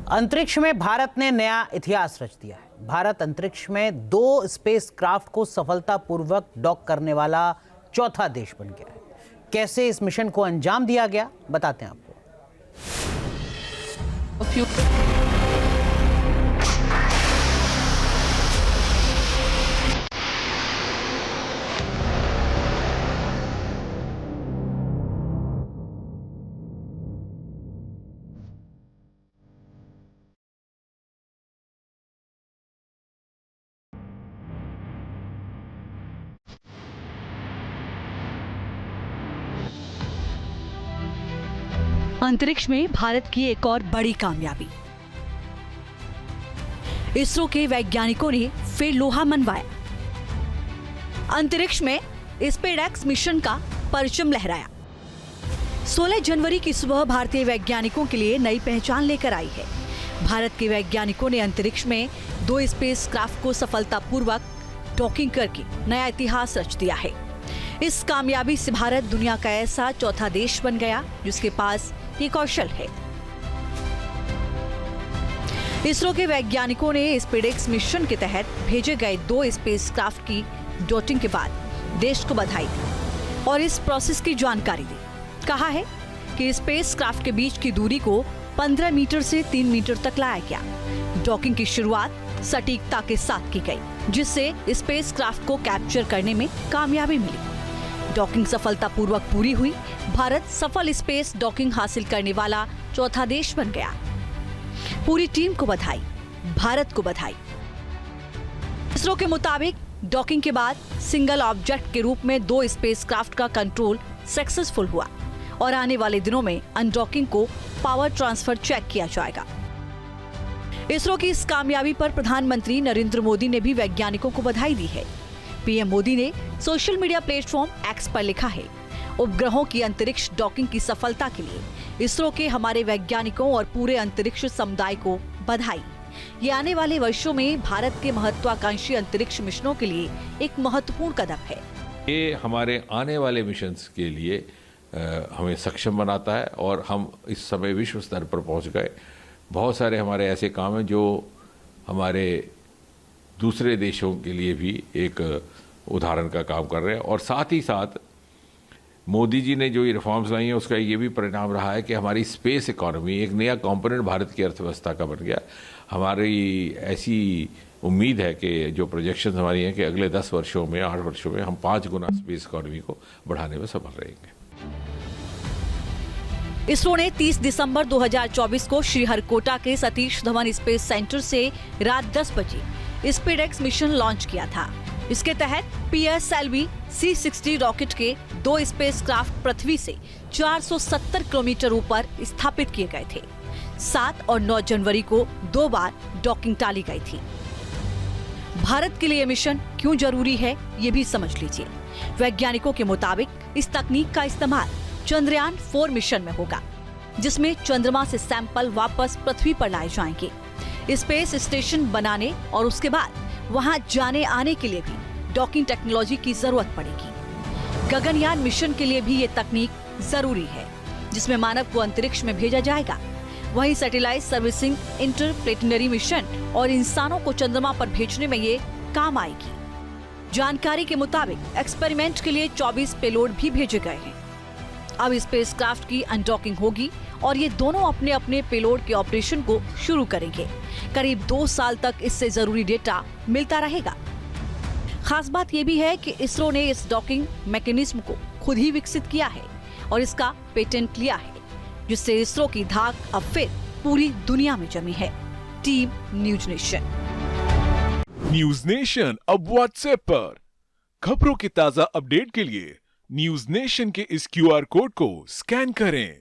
अंतरिक्ष में भारत ने नया इतिहास रच दिया है। भारत अंतरिक्ष में 2 स्पेसक्राफ्ट को सफलतापूर्वक डॉक करने वाला चौथा देश बन गया है। कैसे इस मिशन को अंजाम दिया गया, बताते हैं आपको। अंतरिक्ष में भारत की एक और बड़ी कामयाबी। इसरो के वैज्ञानिकों ने फिर लोहा मनवाया। अंतरिक्ष में स्पेसएक्स मिशन का परचम लहराया। 16 जनवरी की सुबह भारतीय वैज्ञानिकों के लिए नई पहचान लेकर आई है। भारत के वैज्ञानिकों ने अंतरिक्ष में 2 स्पेसक्राफ्ट को सफलतापूर्वक डॉकिंग करके नया इतिहास रच दिया है। इस कामयाबी से भारत दुनिया का ऐसा चौथा देश बन गया जिसके पास ये कौशल है। इसरो के वैज्ञानिकों ने स्पेसएक्स मिशन के तहत भेजे गए 2 स्पेसक्राफ्ट की डॉकिंग के बाद देश को बधाई दी और इस प्रोसेस की जानकारी दी। कहा है कि स्पेसक्राफ्ट के बीच की दूरी को 15 मीटर से 3 मीटर तक लाया गया। डॉकिंग की शुरुआत सटीकता के साथ की गई, जिससे स्पेसक्राफ्ट को कैप्चर करने में कामयाबी मिली। डॉकिंग सफलतापूर्वक पूरी हुई। भारत सफल स्पेस डॉकिंग हासिल करने वाला चौथा देश बन गया। पूरी टीम को बधाई, भारत को बधाई। इसरो के मुताबिक डॉकिंग के बाद सिंगल ऑब्जेक्ट के रूप में 2 स्पेसक्राफ्ट का कंट्रोल सक्सेसफुल हुआ और आने वाले दिनों में अनडॉकिंग को पावर ट्रांसफर चेक किया जाएगा। इसरो की इस कामयाबी पर प्रधानमंत्री नरेंद्र मोदी ने भी वैज्ञानिकों को बधाई दी है। पीएम मोदी ने सोशल मीडिया प्लेटफॉर्म एक्स पर लिखा है, उपग्रहों की अंतरिक्ष डॉकिंग की सफलता के लिए इसरो के हमारे वैज्ञानिकों और पूरे अंतरिक्ष समुदाय को बधाई। ये आने वाले वर्षों में भारत के महत्वाकांक्षी अंतरिक्ष मिशनों के लिए एक महत्वपूर्ण कदम है। ये हमारे आने वाले मिशंस के लिए हमें सक्षम बनाता है और हम इस समय विश्व स्तर पर पहुंच गए। बहुत सारे हमारे ऐसे काम हैं जो हमारे दूसरे देशों के लिए भी एक उदाहरण का काम कर रहे हैं और साथ ही साथ मोदी जी ने जो ये रिफॉर्म्स लाई हैं उसका ये भी परिणाम रहा है कि हमारी स्पेस इकोनॉमी एक नया कंपोनेंट भारत की अर्थव्यवस्था का बन गया। हमारी ऐसी उम्मीद है कि जो प्रोजेक्शंस हमारी हैं कि अगले 10 वर्षों में 8 वर्षों में हम 5 गुना स्पेस इकोनॉमी को बढ़ाने में सफल रहेंगे। इसरो ने 30 दिसंबर 2024 को श्रीहरिकोटा के सतीश धवन स्पेस सेंटर से रात 10 बजे स्पेसएक्स मिशन लॉन्च किया था। इसके तहत PSLV C60 रॉकेट के 2 स्पेसक्राफ्ट पृथ्वी से 470 किलोमीटर ऊपर स्थापित किए गए थे। 7 और 9 जनवरी को 2 बार डॉकिंग टाली गई थी। भारत के लिए मिशन क्यों जरूरी है, ये भी समझ लीजिए। वैज्ञानिकों के मुताबिक इस तकनीक का इस्तेमाल चंद्रयान 4 मिशन में होगा, जिसमें चंद्रमा से सैंपल वापस पृथ्वी पर लाए जाएंगे। स्पेस स्टेशन बनाने और उसके बाद वहां जाने आने के लिए भी डॉकिंग टेक्नोलॉजी की जरूरत पड़ेगी। गगनयान मिशन के लिए भी ये तकनीक जरूरी है, जिसमें मानव को अंतरिक्ष में भेजा जाएगा। वहीं सैटेलाइट सर्विसिंग, इंटरप्लेनेटरी मिशन और इंसानों को चंद्रमा पर भेजने में ये काम आएगी। जानकारी के मुताबिक एक्सपेरिमेंट के लिए 24 पेलोड भी भेजे गए हैं। अब स्पेसक्राफ्ट की अनडॉकिंग होगी और ये दोनों अपने अपने पेलोड के ऑपरेशन को शुरू करेंगे। करीब 2 साल तक इससे जरूरी डेटा मिलता रहेगा। खास बात यह भी है कि इसरो ने इस डॉकिंग मैकेनिज्म को खुद ही विकसित किया है और इसका पेटेंट लिया है, जिससे इसरो की धाक अब फिर पूरी दुनिया में जमी है। Team news nation. News nation अब व्हाट्सएप पर खबरों की ताजा अपडेट के लिए न्यूज नेशन के इस QR कोड को स्कैन करें।